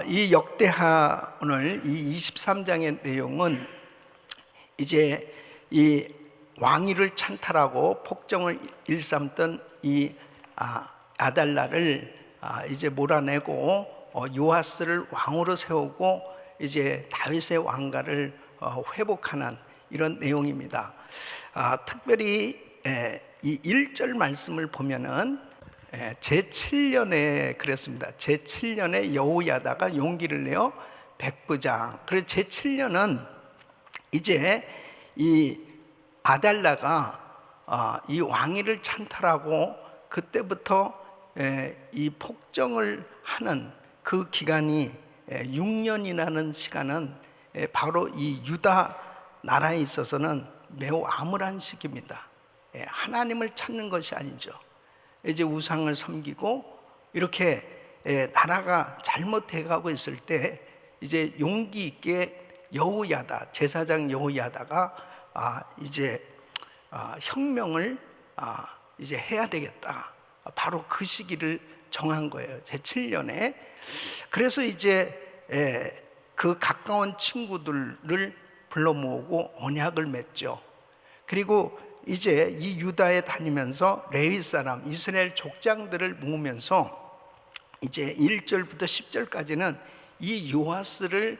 이 역대하 오늘 이 23장의 내용은 이제 이 왕위를 찬탈하고 폭정을 일삼던 이 아달랴를 이제 몰아내고 요아스를 왕으로 세우고 이제 다윗의 왕가를 회복하는 이런 내용입니다. 특별히 이 1절 말씀을 보면은 제7년에 그랬습니다. 제7년에 여호야다가 용기를 내어 백부장. 그래서 제7년은 이제 이 아달랴가 이 왕위를 찬탈하고 그때부터 이 폭정을 하는 그 기간이 6년이라는 시간은 바로 이 유다 나라에 있어서는 매우 암울한 시기입니다. 하나님을 찾는 것이 아니죠. 이제 우상을 섬기고 이렇게 나라가 잘못해 가고 있을 때 이제 용기 있게 여호야다 제사장 여호야다가 이제 혁명을 이제 해야 되겠다. 바로 그 시기를 정한 거예요. 제7년에. 그래서 이제 그 가까운 친구들을 불러 모으고 언약을 맺죠. 그리고 이제 이 유다에 다니면서 레위 사람 이스라엘 족장들을 모으면서 이제 1절부터 10절까지는 이 요아스를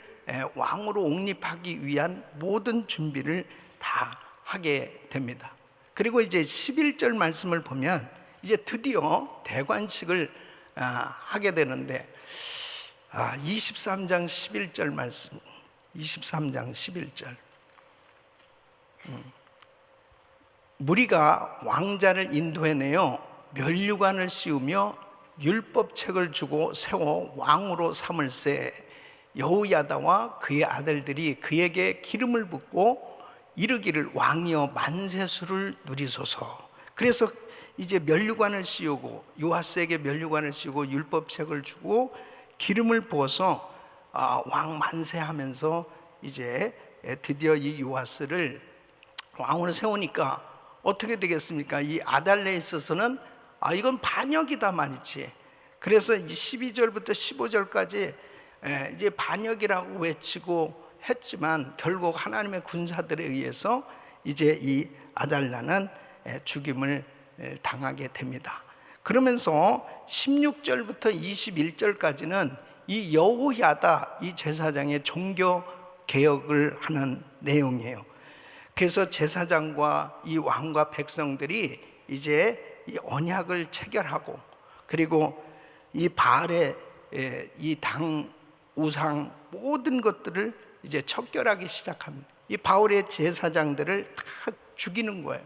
왕으로 옹립하기 위한 모든 준비를 다 하게 됩니다. 그리고 이제 11절 말씀을 보면 이제 드디어 대관식을 하게 되는데 23장 11절 말씀 23장 11절 무리가 왕자를 인도해내어 면류관을 씌우며 율법책을 주고 세워 왕으로 삼을세 여호야다와 그의 아들들이 그에게 기름을 붓고 이르기를 왕이여 만세수를 누리소서. 그래서 이제 면류관을 씌우고 요아스에게 면류관을 씌우고 율법책을 주고 기름을 부어서 왕 만세하면서 이제 드디어 이 요아스를 왕으로 세우니까 어떻게 되겠습니까? 이 아달랴에 있어서는 이건 반역이다 말이지. 그래서 12절부터 15절까지 이제 반역이라고 외치고 했지만 결국 하나님의 군사들에 의해서 이제 이 아달랴는 죽임을 당하게 됩니다. 그러면서 16절부터 21절까지는 이 여호야다 이 제사장의 종교 개혁을 하는 내용이에요. 그래서 제사장과 이 왕과 백성들이 이제 이 언약을 체결하고 그리고 이 바알의 이 당 우상 모든 것들을 이제 척결하기 시작합니다. 이 바울의 제사장들을 다 죽이는 거예요.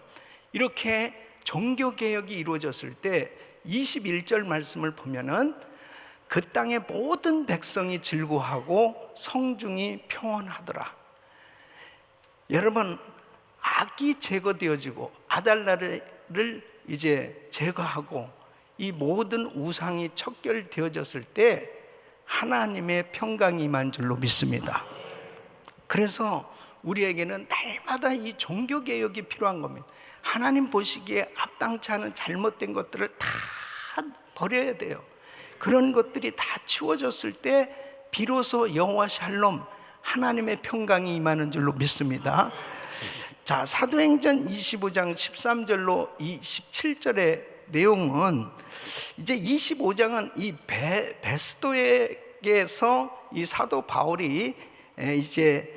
이렇게 종교 개혁이 이루어졌을 때 21절 말씀을 보면은 그 땅의 모든 백성이 즐거워하고 성중이 평온하더라. 여러분, 악이 제거되어지고 아달랴를 이제 제거하고 이 모든 우상이 척결되어졌을 때 하나님의 평강이 임한 줄로 믿습니다. 그래서 우리에게는 날마다 이 종교개혁이 필요한 겁니다. 하나님 보시기에 합당치 않은 잘못된 것들을 다 버려야 돼요. 그런 것들이 다 치워졌을 때 비로소 여호와 샬롬 하나님의 평강이 임하는 줄로 믿습니다. 자, 사도행전 25장 13절로 이 17절의 내용은 이제 25장은 이 베스도에게서 이 사도 바울이 이제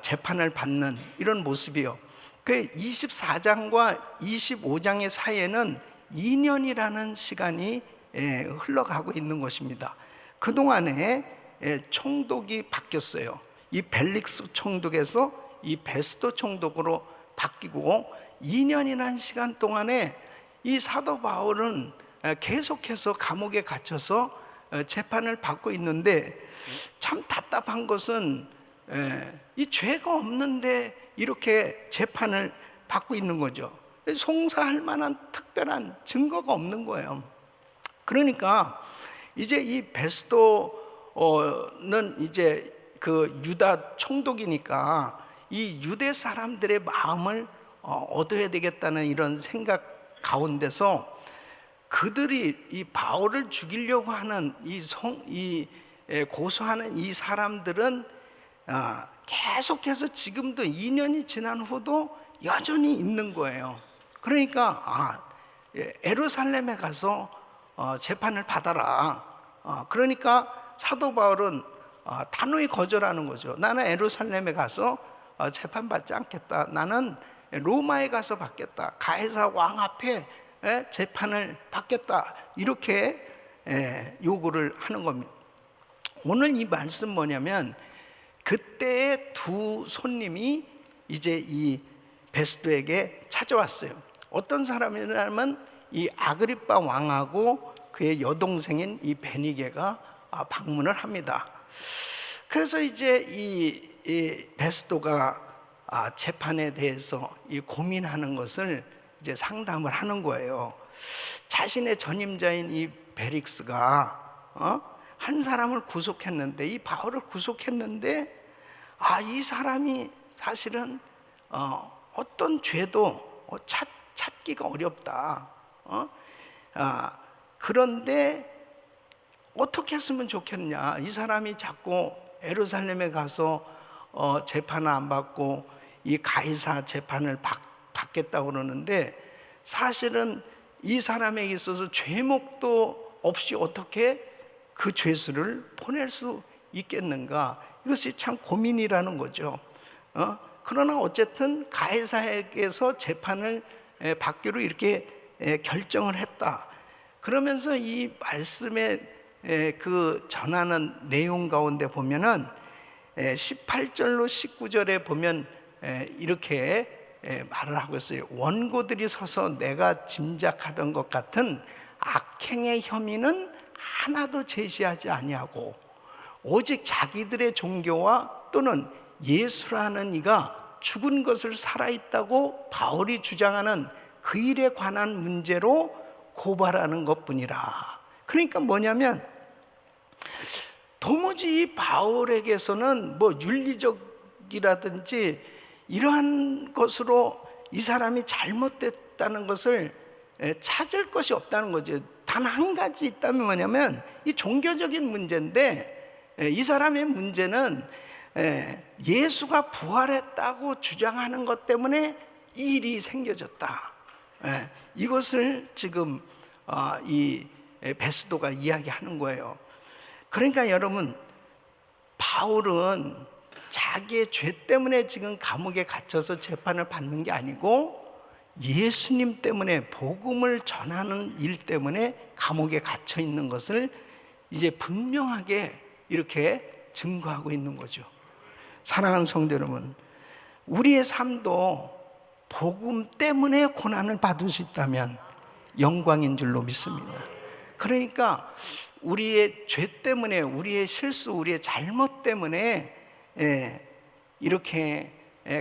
재판을 받는 이런 모습이요. 그 24장과 25장의 사이에는 2년이라는 시간이 흘러가고 있는 것입니다. 그동안에 총독이 바뀌었어요. 이 벨릭스 총독에서 이 베스도 총독으로 바뀌고 2년이라는 시간 동안에 이 사도 바울은 계속해서 감옥에 갇혀서 재판을 받고 있는데 참 답답한 것은 이 죄가 없는데 이렇게 재판을 받고 있는 거죠. 송사할 만한 특별한 증거가 없는 거예요. 그러니까 이제 이 베스도는 이제 그 유다 총독이니까 이 유대 사람들의 마음을 얻어야 되겠다는 이런 생각 가운데서 그들이 이 바울을 죽이려고 하는 이 고소하는 이 사람들은 계속해서 지금도 2년이 지난 후도 여전히 있는 거예요. 그러니까 예루살렘에 가서 재판을 받아라. 그러니까 사도 바울은 단호히 거절하는 거죠. 나는 예루살렘에 가서 재판받지 않겠다. 나는 로마에 가서 받겠다. 가이사 왕 앞에 재판을 받겠다. 이렇게 요구를 하는 겁니다. 오늘 이 말씀 뭐냐면, 그때의 두 손님이 이제 이 베스도에게 찾아왔어요. 어떤 사람이냐면 이 아그리빠 왕하고 그의 여동생인 이 베니게가 방문을 합니다. 그래서 이제 이 베스도가 재판에 대해서 이 고민하는 것을 이제 상담을 하는 거예요. 자신의 전임자인 이 베릭스가 한 사람을 구속했는데, 이 바울을 구속했는데, 이 사람이 사실은 어떤 죄도 찾기가 어렵다. 그런데 어떻게 했으면 좋겠냐. 이 사람이 자꾸 예루살렘에 가서 재판을 안 받고 이 가이사 재판을 받겠다고 그러는데, 사실은 이 사람에게 있어서 죄목도 없이 어떻게 그 죄수를 보낼 수 있겠는가. 이것이 참 고민이라는 거죠. 그러나 어쨌든 가이사에게서 재판을 받기로 이렇게 결정을 했다. 그러면서 이 말씀에 그 전하는 내용 가운데 보면은 18절로 19절에 보면 이렇게 말을 하고 있어요. 원고들이 서서 내가 짐작하던 것 같은 악행의 혐의는 하나도 제시하지 아니하고, 오직 자기들의 종교와 또는 예수라는 이가 죽은 것을 살아있다고 바울이 주장하는 그 일에 관한 문제로 고발하는 것뿐이라. 그러니까 뭐냐면, 도무지 이 바울에게서는 뭐 윤리적이라든지 이러한 것으로 이 사람이 잘못됐다는 것을 찾을 것이 없다는 거죠. 단 한 가지 있다면 뭐냐면 이 종교적인 문제인데, 이 사람의 문제는 예수가 부활했다고 주장하는 것 때문에 이 일이 생겨졌다. 이것을 지금 이 베스도가 이야기하는 거예요. 그러니까 여러분, 바울은 자기의 죄 때문에 지금 감옥에 갇혀서 재판을 받는 게 아니고, 예수님 때문에, 복음을 전하는 일 때문에 감옥에 갇혀 있는 것을 이제 분명하게 이렇게 증거하고 있는 거죠. 사랑하는 성도 여러분, 우리의 삶도 복음 때문에 고난을 받을 수 있다면 영광인 줄로 믿습니다. 그러니까 우리의 죄 때문에, 우리의 실수, 우리의 잘못 때문에 이렇게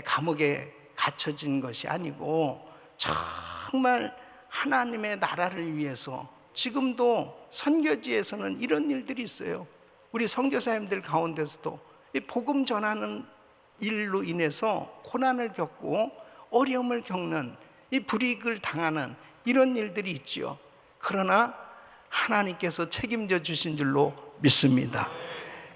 감옥에 갇혀진 것이 아니고, 정말 하나님의 나라를 위해서, 지금도 선교지에서는 이런 일들이 있어요. 우리 선교사님들 가운데서도 이 복음 전하는 일로 인해서 고난을 겪고 어려움을 겪는, 이 불이익을 당하는 이런 일들이 있지요. 그러나 하나님께서 책임져 주신 줄로 믿습니다.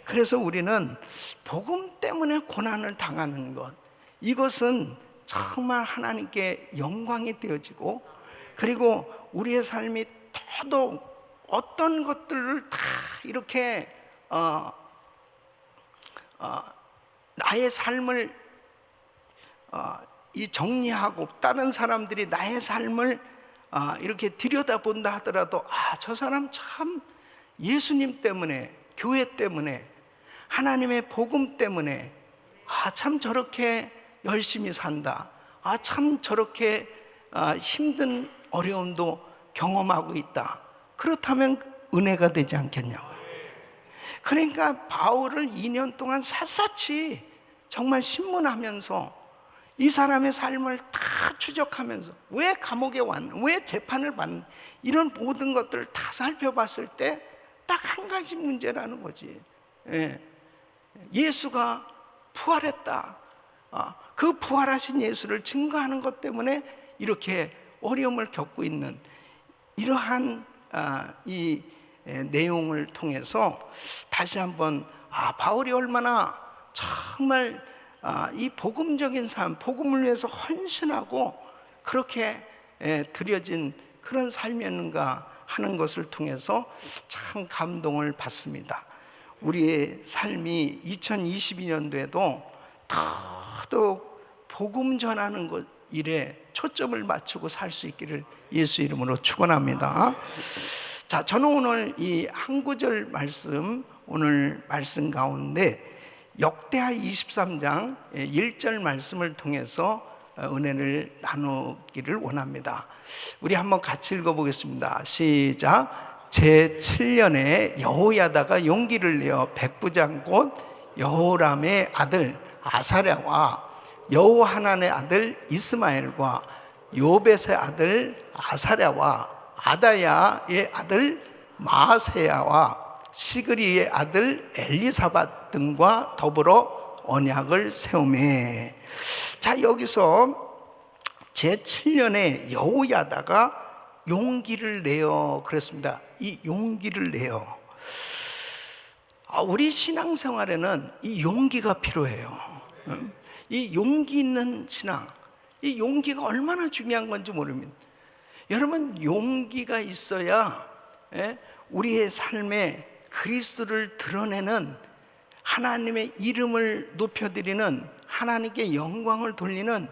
그래서 우리는 복음 때문에 고난을 당하는 것, 이것은 정말 하나님께 영광이 되어지고, 그리고 우리의 삶이 더더욱 어떤 것들을 다 이렇게 나의 삶을 이 정리하고, 다른 사람들이 나의 삶을 이렇게 들여다본다 하더라도, 저 사람 참 예수님 때문에, 교회 때문에, 하나님의 복음 때문에 참 저렇게 열심히 산다. 참 저렇게 힘든 어려움도 경험하고 있다. 그렇다면 은혜가 되지 않겠냐고요. 그러니까 바울을 2년 동안 샅샅이 정말 신문하면서 이 사람의 삶을 다 추적하면서, 왜 감옥에 왔는, 왜 재판을 받는, 이런 모든 것들을 다 살펴봤을 때 딱 한 가지 문제라는 거지. 예수가 부활했다. 그 부활하신 예수를 증거하는 것 때문에 이렇게 어려움을 겪고 있는 이러한 이 내용을 통해서 다시 한번 바울이 얼마나 정말 이 복음적인 삶, 복음을 위해서 헌신하고 그렇게 드려진 그런 삶이었는가 하는 것을 통해서 참 감동을 받습니다. 우리의 삶이 2022년도에도 더더욱 복음 전하는 것 일에 초점을 맞추고 살 수 있기를 예수 이름으로 축원합니다. 자, 저는 오늘 이 한 구절 말씀, 오늘 말씀 가운데 역대하 23장 1절 말씀을 통해서 은혜를 나누기를 원합니다. 우리 한번 같이 읽어보겠습니다. 시작. 제7년에 여호야다가 용기를 내어 백부장 곧 여호람의 아들 아사랴와 여호하난의 아들 이스마엘과 요벳의 아들 아사랴와 아다야의 아들 마세야와 시그리의 아들 엘리사밧 등과 더불어 언약을 세우매. 자, 여기서 제7년에 여호야다가 용기를 내어 그랬습니다. 이 용기를 내어, 우리 신앙생활에는 이 용기가 필요해요. 이 용기 있는 신앙, 이 용기가 얼마나 중요한 건지 모릅니다. 여러분, 용기가 있어야 우리의 삶에 그리스도를 드러내는, 하나님의 이름을 높여드리는, 하나님께 영광을 돌리는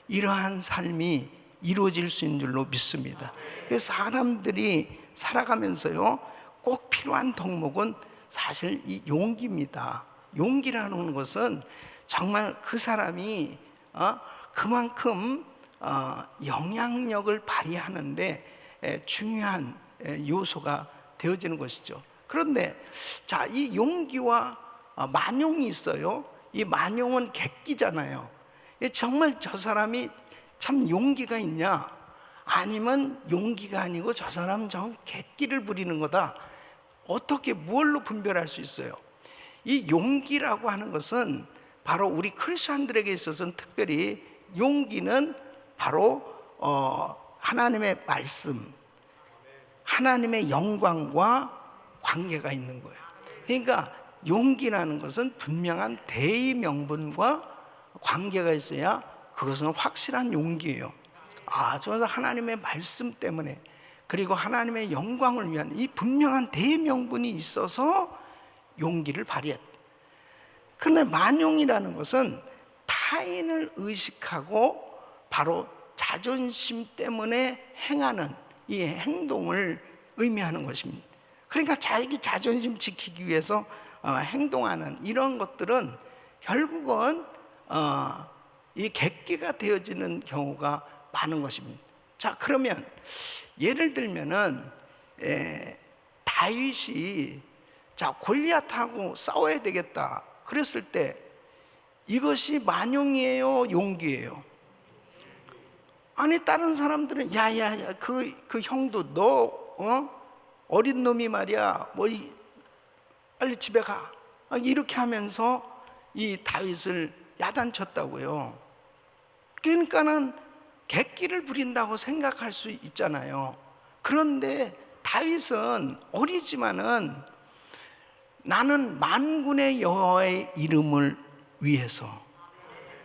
이러한 삶이 이루어질 수 있는 줄로 믿습니다. 그래서 사람들이 살아가면서요, 꼭 필요한 덕목은 사실 이 용기입니다. 용기라는 것은 정말 그 사람이 그만큼 영향력을 발휘하는데 중요한 요소가 되어지는 것이죠. 그런데 자, 이 용기와 만용이 있어요. 이 만용은 객기잖아요. 정말 저 사람이 참 용기가 있냐, 아니면 용기가 아니고 저 사람은 정 객기를 부리는 거다, 어떻게 무엇로 분별할 수 있어요? 이 용기라고 하는 것은 바로 우리 크리스천들에게 있어서는 특별히 용기는 바로 하나님의 말씀, 하나님의 영광과 관계가 있는 거예요. 그러니까 용기라는 것은 분명한 대의 명분과 관계가 있어야 그것은 확실한 용기예요. 저는 하나님의 말씀 때문에, 그리고 하나님의 영광을 위한 이 분명한 대의 명분이 있어서 용기를 발휘했다. 그런데 만용이라는 것은 타인을 의식하고 바로 자존심 때문에 행하는 이 행동을 의미하는 것입니다. 그러니까 자기 자존심 지키기 위해서 행동하는 이런 것들은 결국은 이 객기가 되어지는 경우가 많은 것입니다. 자, 그러면 예를 들면은 다윗이 골리앗하고 싸워야 되겠다 그랬을 때 이것이 만용이에요, 용기예요? 아니, 다른 사람들은 야야야, 그 형도 너 어린 놈이 말이야, 빨리 집에 가, 이렇게 하면서 이 다윗을 야단쳤다고요. 그러니까는 객기를 부린다고 생각할 수 있잖아요. 그런데 다윗은 어리지만은 나는 만군의 여호와의 이름을 위해서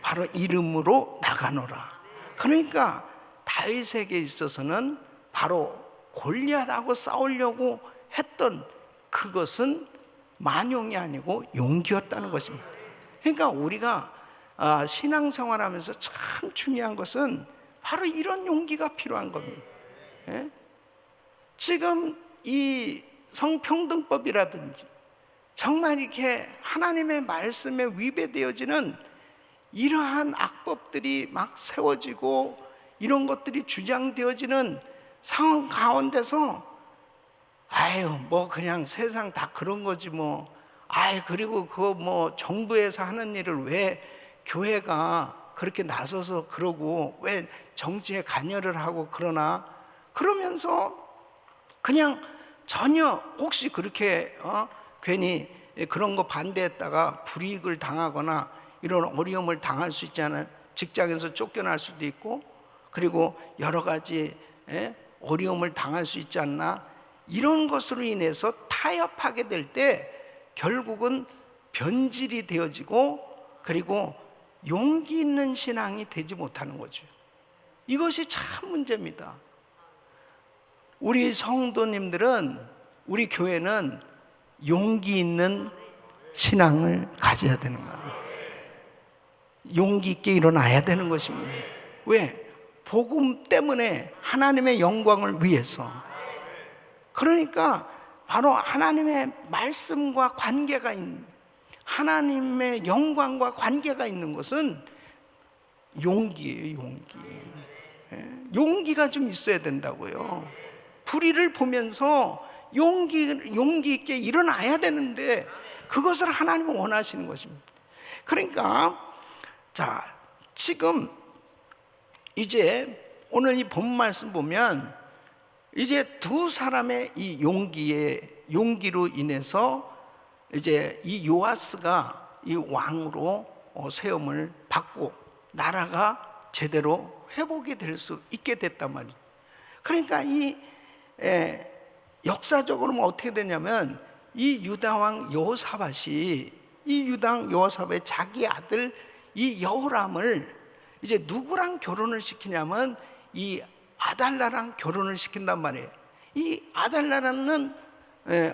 바로 이름으로 나가노라. 그러니까 다윗에게 있어서는 바로 골리앗하고 싸우려고 했던 그것은 만용이 아니고 용기였다는 것입니다. 그러니까 우리가 신앙생활하면서 참 중요한 것은 바로 이런 용기가 필요한 겁니다. 지금 이 성평등법이라든지 정말 이렇게 하나님의 말씀에 위배되어지는 이러한 악법들이 막 세워지고 이런 것들이 주장되어지는 상황 가운데서 뭐 그냥 세상 다 그런 거지 뭐. 그리고 그거 뭐 정부에서 하는 일을 왜 교회가 그렇게 나서서 그러고 왜 정치에 관여를 하고 그러나, 그러면서 그냥 전혀 혹시 그렇게 괜히 그런 거 반대했다가 불이익을 당하거나 이런 어려움을 당할 수 있잖아요. 직장에서 쫓겨날 수도 있고, 그리고 여러 가지 어려움을 당할 수 있지 않나, 이런 것으로 인해서 타협하게 될 때 결국은 변질이 되어지고, 그리고 용기 있는 신앙이 되지 못하는 거죠. 이것이 참 문제입니다. 우리 성도님들은, 우리 교회는 용기 있는 신앙을 가져야 되는 거예요. 용기 있게 일어나야 되는 것입니다. 왜? 복음 때문에, 하나님의 영광을 위해서. 그러니까 바로 하나님의 말씀과 관계가 있는, 하나님의 영광과 관계가 있는 것은 용기예요. 용기. 용기가 좀 있어야 된다고요. 불의를 보면서 용기 있게 일어나야 되는데, 그것을 하나님은 원하시는 것입니다. 그러니까 자, 지금 이제 오늘 이 본 말씀 보면, 이제 두 사람의 이 용기로 인해서 이제 이 요아스가 이 왕으로 세움을 받고 나라가 제대로 회복이 될 수 있게 됐단 말이에요. 그러니까 이 역사적으로는 어떻게 되냐면, 이 유다왕 여호사밧이, 이 유다왕 여호사밧이 자기 아들 이 여호람을 이제 누구랑 결혼을 시키냐면 이 아달라랑 결혼을 시킨단 말이에요. 이 아달라는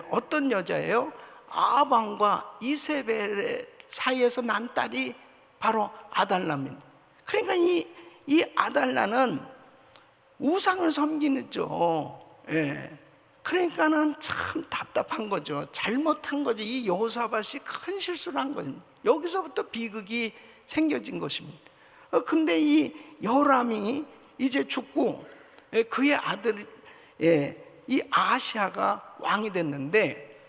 어떤 여자예요? 아합왕과 이세벨 사이에서 난 딸이 바로 아달라입니다. 그러니까 이 아달라는 우상을 섬기죠. 그러니까는 참 답답한 거죠. 잘못한 거죠. 이 여호사밧이 큰 실수를 한 거죠. 여기서부터 비극이 생겨진 것입니다. 근데 이 여호람이 이제 죽고 그의 아들 이 아하시아가 왕이 됐는데,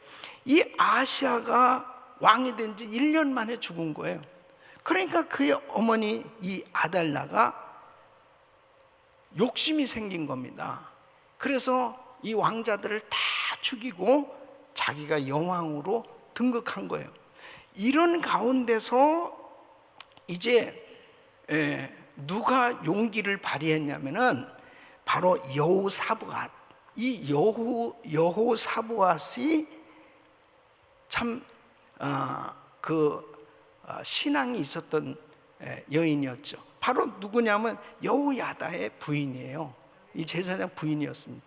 이 아하시아가 왕이 된 지 1년 만에 죽은 거예요. 그러니까 그의 어머니 이 아달라가 욕심이 생긴 겁니다. 그래서 이 왕자들을 다 죽이고 자기가 여왕으로 등극한 거예요. 이런 가운데서 이제 누가 용기를 발휘했냐면은 바로 여호사밧. 이 여호사밧이 참 신앙이 있었던 여인이었죠. 바로 누구냐면 여호야다의 부인이에요. 이 제사장 부인이었습니다.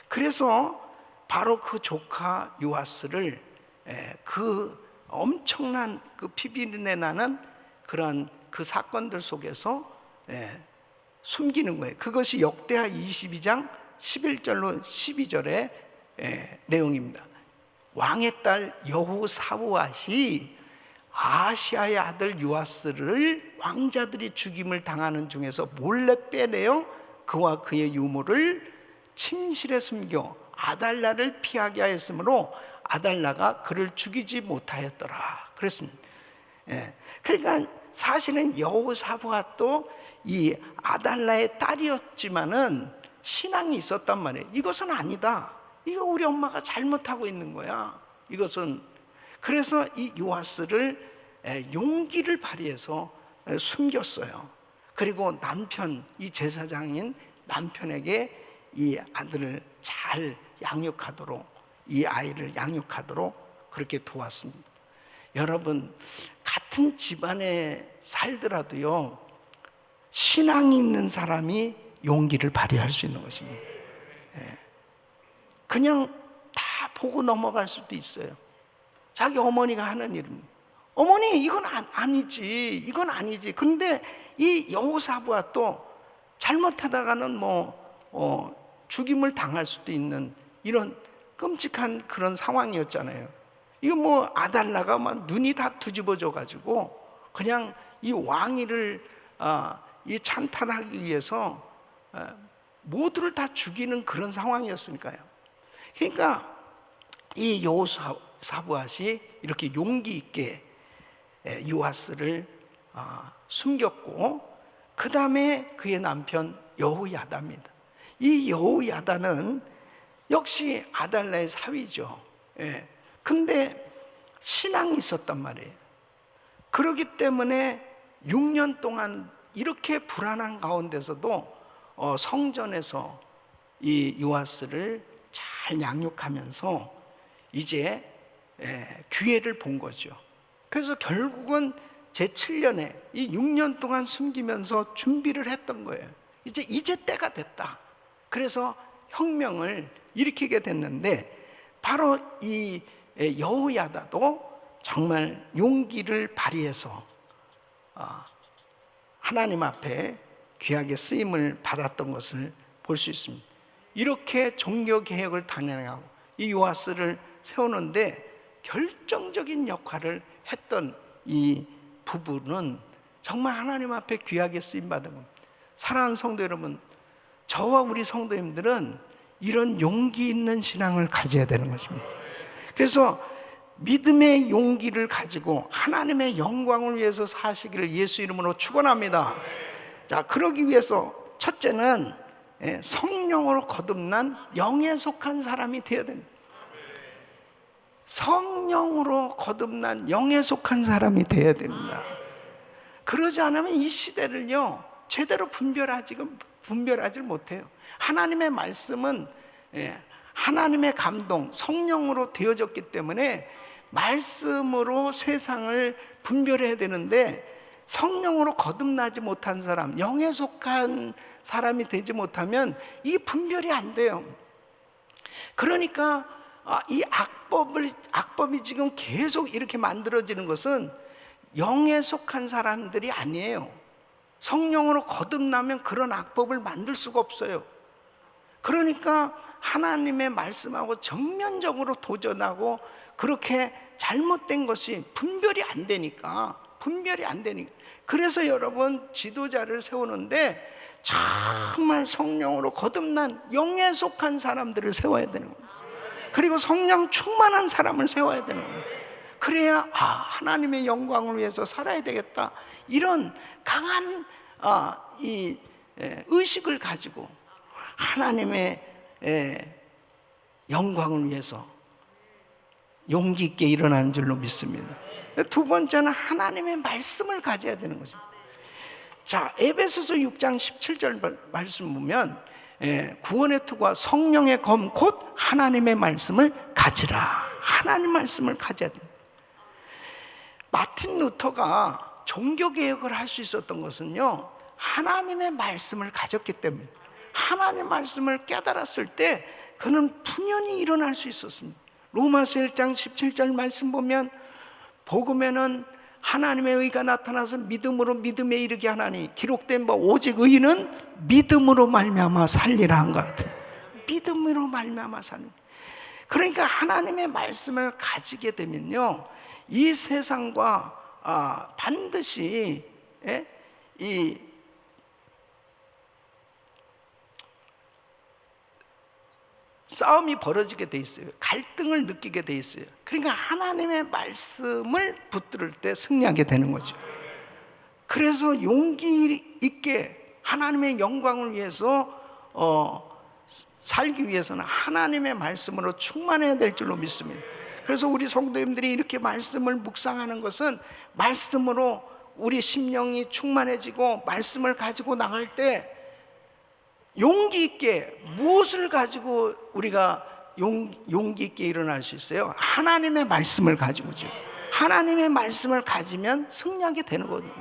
그래서 바로 그 조카 요아스를 그 엄청난 그 피비린내 나는 그런 그 사건들 속에서 숨기는 거예요. 그것이 역대하 22장 11절로 12절의 내용입니다. 왕의 딸 여호사밧이 아하시아의 아들 요아스를 왕자들이 죽임을 당하는 중에서 몰래 빼내어 그와 그의 유모를 침실에 숨겨 아달라를 피하게 하였으므로 아달라가 그를 죽이지 못하였더라 그랬습니다. 그러니까 사실은 여호사밧도 이 아달라의 딸이었지만은 신앙이 있었단 말이에요. 이것은 아니다. 이거 우리 엄마가 잘못하고 있는 거야. 이것은. 그래서 이 요아스를 용기를 발휘해서 숨겼어요. 그리고 남편, 이 제사장인 남편에게 이 아들을 잘 양육하도록, 이 아이를 양육하도록 그렇게 도왔습니다. 여러분, 같은 집안에 살더라도요, 신앙이 있는 사람이 용기를 발휘할 수 있는 것입니다. 그냥 다 보고 넘어갈 수도 있어요. 자기 어머니가 하는 일입니다. 어머니, 이건 아니지, 이건 아니지. 근데 이 여호사밧도 잘못하다가는 죽임을 당할 수도 있는 이런 끔찍한 그런 상황이었잖아요. 이거 아달라가 막 눈이 다 뒤집어져 가지고 그냥 이 왕위를 이 찬탈하기 위해서 모두를 다 죽이는 그런 상황이었으니까요. 그러니까 이 여호사밧이 이렇게 용기 있게 요아스를 숨겼고, 그 다음에 그의 남편 여호야다입니다. 이 여호야다는 역시 아달라의 사위죠. 근데 신앙이 있었단 말이에요. 그렇기 때문에 6년 동안 이렇게 불안한 가운데서도 성전에서 이 요아스를 잘 잘 양육하면서 이제 기회를 본 거죠. 그래서 결국은 제7년에 이 6년 동안 숨기면서 준비를 했던 거예요. 이제 때가 됐다. 그래서 혁명을 일으키게 됐는데, 바로 이 여호야다도 정말 용기를 발휘해서 하나님 앞에 귀하게 쓰임을 받았던 것을 볼 수 있습니다. 이렇게 종교 개혁을 단행하고 이 요아스를 세우는데 결정적인 역할을 했던 이 부부는 정말 하나님 앞에 귀하게 쓰임 받은 겁니다. 사랑하는 성도 여러분, 저와 우리 성도님들은 이런 용기 있는 신앙을 가져야 되는 것입니다. 그래서 믿음의 용기를 가지고 하나님의 영광을 위해서 사시기를 예수 이름으로 축원합니다. 자, 그러기 위해서 첫째는 성령으로 거듭난 영에 속한 사람이 되어야 됩니다. 성령으로 거듭난 영에 속한 사람이 되어야 됩니다. 그러지 않으면 이 시대를요 제대로 분별하지 못해요. 하나님의 말씀은 하나님의 감동, 성령으로 되어졌기 때문에 말씀으로 세상을 분별해야 되는데, 성령으로 거듭나지 못한 사람, 영에 속한 사람이 되지 못하면 이 분별이 안 돼요. 그러니까 이 악법이 지금 계속 이렇게 만들어지는 것은 영에 속한 사람들이 아니에요. 성령으로 거듭나면 그런 악법을 만들 수가 없어요. 그러니까 하나님의 말씀하고 정면적으로 도전하고, 그렇게 잘못된 것이 분별이 안 되니까. 그래서 여러분, 지도자를 세우는데 정말 성령으로 거듭난 영에 속한 사람들을 세워야 되는 겁니다. 그리고 성령 충만한 사람을 세워야 되는 겁니다. 그래야 하나님의 영광을 위해서 살아야 되겠다, 이런 강한 이 의식을 가지고 하나님의 영광을 위해서 용기 있게 일어나는 줄로 믿습니다. 두 번째는 하나님의 말씀을 가져야 되는 것입니다. 자, 에베소서 6장 17절 말씀 보면 구원의 투구와 성령의 검 곧 하나님의 말씀을 가지라. 하나님 말씀을 가져야 됩니다. 마틴 루터가 종교개혁을 할 수 있었던 것은요 하나님의 말씀을 가졌기 때문에, 하나님의 말씀을 깨달았을 때 그는 분연히 일어날 수 있었습니다. 로마서 1장 17절 말씀 보면 복음에는 하나님의 의가 나타나서 믿음으로 믿음에 이르게 하나니 기록된 바 오직 의인은 믿음으로 말미암아 살리라 한 것 같아요. 믿음으로 말미암아 살리라. 그러니까 하나님의 말씀을 가지게 되면요 이 세상과 반드시 이 싸움이 벌어지게 돼 있어요. 갈등을 느끼게 돼 있어요. 그러니까 하나님의 말씀을 붙들을 때 승리하게 되는 거죠. 그래서 용기 있게 하나님의 영광을 위해서 살기 위해서는 하나님의 말씀으로 충만해야 될 줄로 믿습니다. 그래서 우리 성도님들이 이렇게 말씀을 묵상하는 것은 말씀으로 우리 심령이 충만해지고, 말씀을 가지고 나갈 때 용기 있게, 무엇을 가지고 우리가 용기 있게 일어날 수 있어요? 하나님의 말씀을 가지고죠. 하나님의 말씀을 가지면 승리하게 되는 거거든요.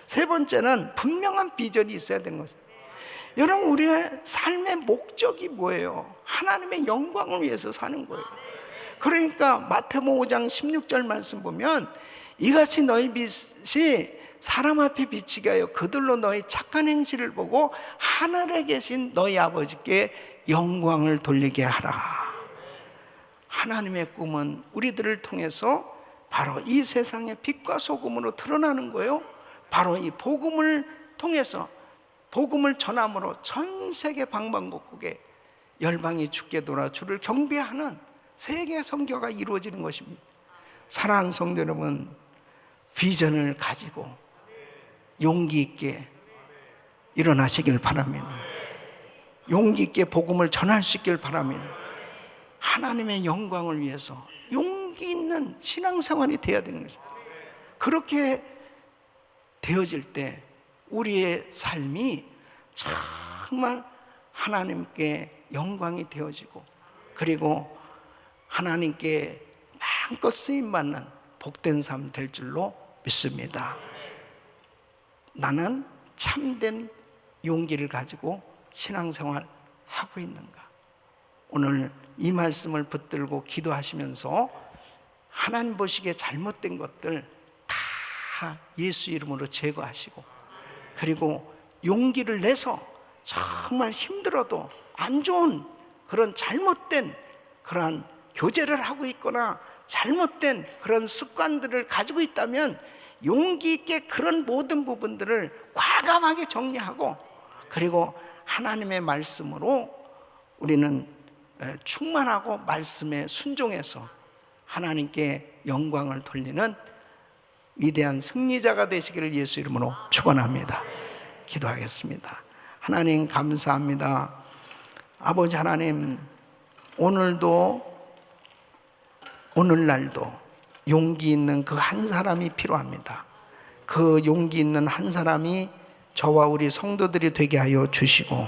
세 번째는 분명한 비전이 있어야 되는 거죠. 여러분, 우리의 삶의 목적이 뭐예요? 하나님의 영광을 위해서 사는 거예요. 그러니까 마태복음 5장 16절 말씀 보면 이같이 너희 빛이 사람 앞에 비치게 하여 그들로 너희 착한 행실을 보고 하늘에 계신 너희 아버지께 영광을 돌리게 하라. 하나님의 꿈은 우리들을 통해서 바로 이 세상의 빛과 소금으로 드러나는 거예요. 바로 이 복음을 통해서, 복음을 전함으로 전 세계 방방곡곡에 열방이 주께 돌아 주를 경배하는 세계 선교가 이루어지는 것입니다. 사랑하는 성도 여러분, 비전을 가지고 용기 있게 일어나시길 바랍니다. 용기 있게 복음을 전할 수 있길 바랍니다. 하나님의 영광을 위해서 용기 있는 신앙생활이 되어야 되는 것입니다. 그렇게 되어질 때 우리의 삶이 정말 하나님께 영광이 되어지고 그리고 하나님께 마음껏 쓰임받는 복된 삶 될 줄로 믿습니다. 나는 참된 용기를 가지고 신앙생활 하고 있는가? 오늘 이 말씀을 붙들고 기도하시면서 하나님 보시기에 잘못된 것들 다 예수 이름으로 제거하시고, 그리고 용기를 내서 정말 힘들어도 안 좋은 그런 잘못된 그러한 교제를 하고 있거나 잘못된 그런 습관들을 가지고 있다면 용기 있게 그런 모든 부분들을 과감하게 정리하고, 그리고 하나님의 말씀으로 우리는 충만하고 말씀에 순종해서 하나님께 영광을 돌리는 위대한 승리자가 되시기를 예수 이름으로 축원합니다. 기도하겠습니다. 하나님 감사합니다. 아버지 하나님, 오늘날도 용기 있는 그 한 사람이 필요합니다. 그 용기 있는 한 사람이 저와 우리 성도들이 되게 하여 주시고,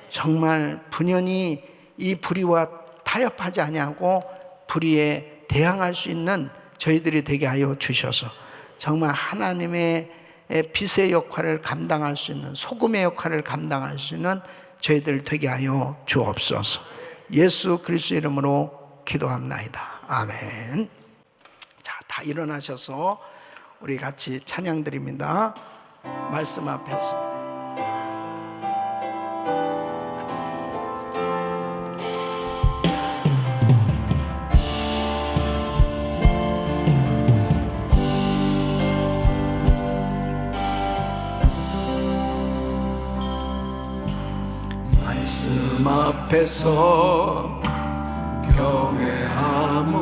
정말 분연히 이 불의와 타협하지 아니하고 불의에 대항할 수 있는 저희들이 되게 하여 주셔서 정말 하나님의 빛의 역할을 감당할 수 있는, 소금의 역할을 감당할 수 있는 저희들 되게 하여 주옵소서. 예수 그리스도 이름으로 기도합나이다. 아멘. 자, 다 일어나셔서 우리 같이 찬양 드립니다. 말씀 앞에서 말씀 앞에서 경외함으로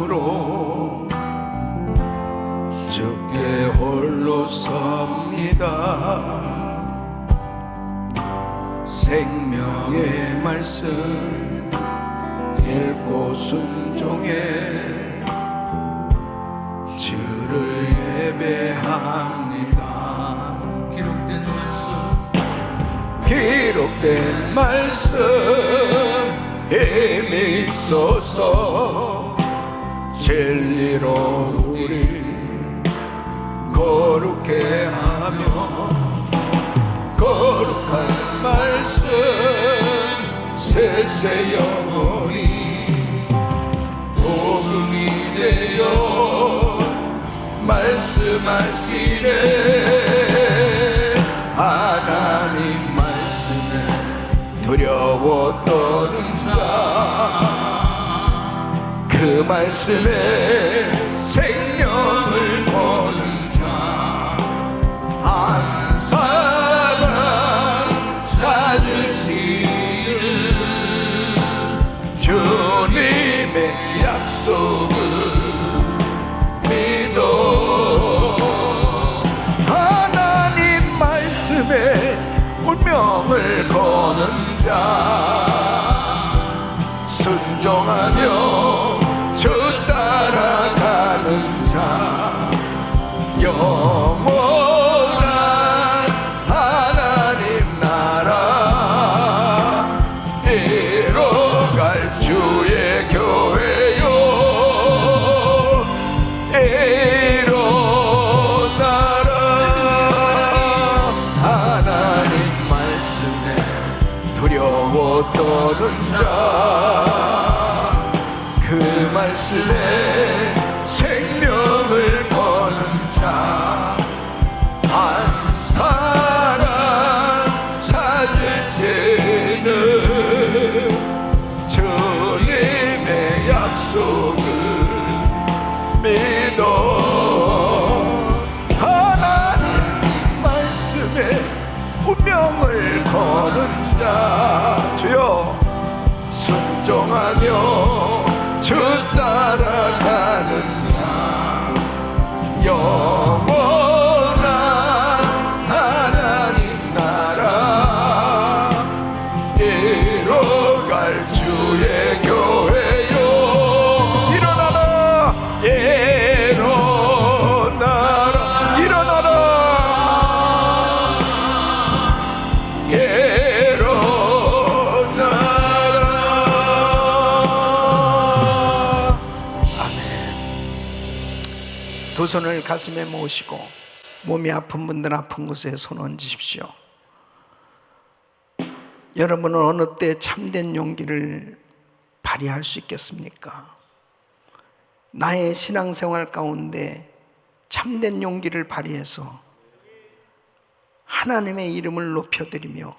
주께 홀로 섭니다. 생명의 말씀 읽고 순종해 주를 예배합니다. 기록된 말씀 힘이 있어서 진리로 우리 거룩해 하며, 거룩한 말씀 세세 영원히 복음이 되어 말씀하시네. 하나님 말씀에 두려워 떠는 자, 그 말씀에 생명을 거는 자 한 사람 찾으시는 주님의 약속을 믿어. 하나님 말씀에 운명을 거는 자, 순종하며 주 따라가는 자, 영원한 하나님 나라 이뤄갈 주의 교회요, 일어나라. 하나님 말씀에 두려워 떠는 자, 그 말씀에 생명을 거는 자, 손을 가슴에 모으시고 몸이 아픈 분들 아픈 곳에 손 얹으십시오. 여러분은 어느 때 참된 용기를 발휘할 수 있겠습니까? 나의 신앙생활 가운데 참된 용기를 발휘해서 하나님의 이름을 높여드리며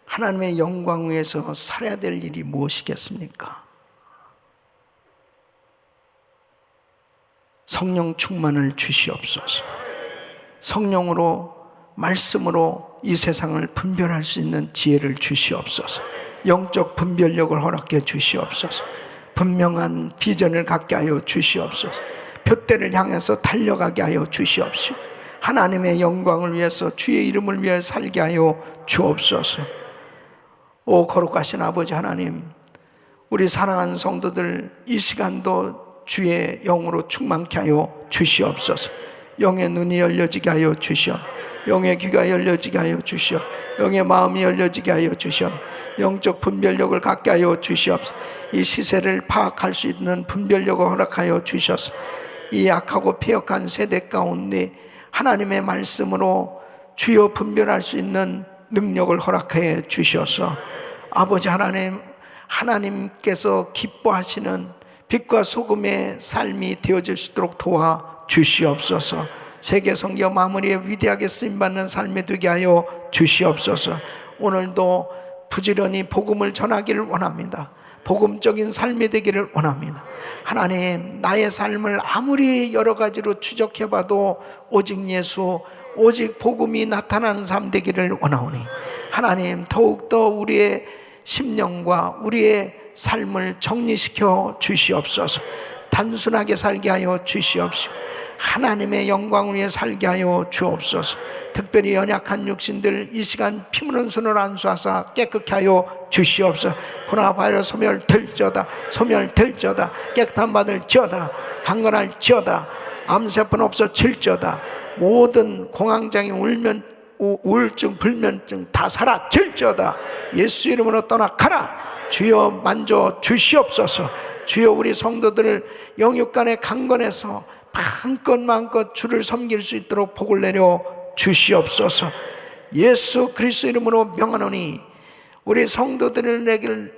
하나님의 영광 위에서 살아야 될 일이 무엇이겠습니까? 성령 충만을 주시옵소서. 성령으로 말씀으로 이 세상을 분별할 수 있는 지혜를 주시옵소서. 영적 분별력을 허락해 주시옵소서. 분명한 비전을 갖게 하여 주시옵소서. 표대를 향해서 달려가게 하여 주시옵소서. 하나님의 영광을 위해서 주의 이름을 위해 살게 하여 주옵소서. 오 거룩하신 아버지 하나님, 우리 사랑하는 성도들 이 시간도 주의 영으로 충만케 하여 주시옵소서. 영의 눈이 열려지게 하여 주시옵. 영의 귀가 열려지게 하여 주시옵. 영의 마음이 열려지게 하여 주시옵. 영적 분별력을 갖게 하여 주시옵소서. 이 시세를 파악할 수 있는 분별력을 허락하여 주셔서 이 악하고 폐역한 세대 가운데 하나님의 말씀으로 주여 분별할 수 있는 능력을 허락해 주셔서 아버지 하나님, 하나님께서 기뻐하시는 빛과 소금의 삶이 되어질 수 있도록 도와 주시옵소서. 세계 선교 마무리에 위대하게 쓰임받는 삶이 되게 하여 주시옵소서. 오늘도 부지런히 복음을 전하기를 원합니다. 복음적인 삶이 되기를 원합니다. 하나님, 나의 삶을 아무리 여러 가지로 추적해봐도 오직 예수, 오직 복음이 나타나는 삶 되기를 원하오니 하나님, 더욱더 우리의 심령과 우리의 삶을 정리시켜 주시옵소서. 단순하게 살게 하여 주시옵소서. 하나님의 영광을 위해 살게 하여 주옵소서. 특별히 연약한 육신들 이 시간 피 묻은 손을 안수하사 깨끗게 하여 주시옵소서. 코로나 바이러스 소멸될지어다, 소멸될지어다, 깨끗한 받을지어다, 강건할지어다, 암세포는 없어질지어다, 모든 공황장애, 우울증, 불면증 다 사라질지어다. 예수 이름으로 떠나가라. 주여 만져 주시옵소서. 주여 우리 성도들을 영육간에 강건해서 마음껏 주를 섬길 수 있도록 복을 내려 주시옵소서. 예수 그리스도 이름으로 명하노니 우리 성도들을 내길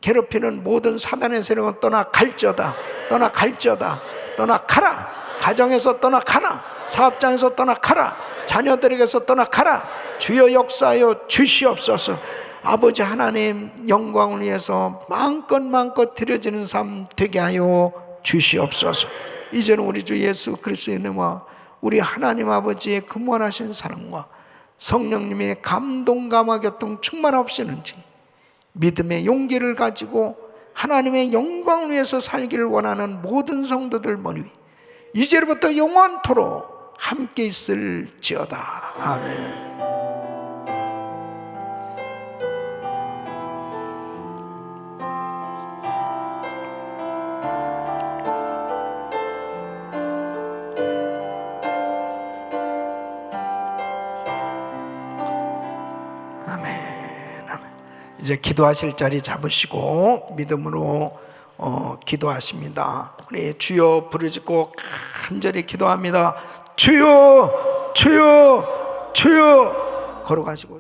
괴롭히는 모든 사단의 세력은 떠나갈지어다, 떠나갈지어다, 떠나가라. 가정에서 떠나가라. 사업장에서 떠나가라. 자녀들에게서 떠나가라. 주여 역사하여 주시옵소서. 아버지 하나님, 영광을 위해서 마음껏 드려지는 삶 되게 하여 주시옵소서. 이제는 우리 주 예수 그리스도의 이름과 우리 하나님 아버지의 근원하신 사랑과 성령님의 감동 감화 교통 충만하옵시는지 믿음의 용기를 가지고 하나님의 영광을 위해서 살기를 원하는 모든 성도들 머리 위 이제부터 영원토록 함께 있을지어다. 아멘. 이제 기도하실 자리 잡으시고 믿음으로 기도하십니다. 우리 주여 부르짖고 간절히 기도합니다. 주여, 주여, 주여. 걸어가시고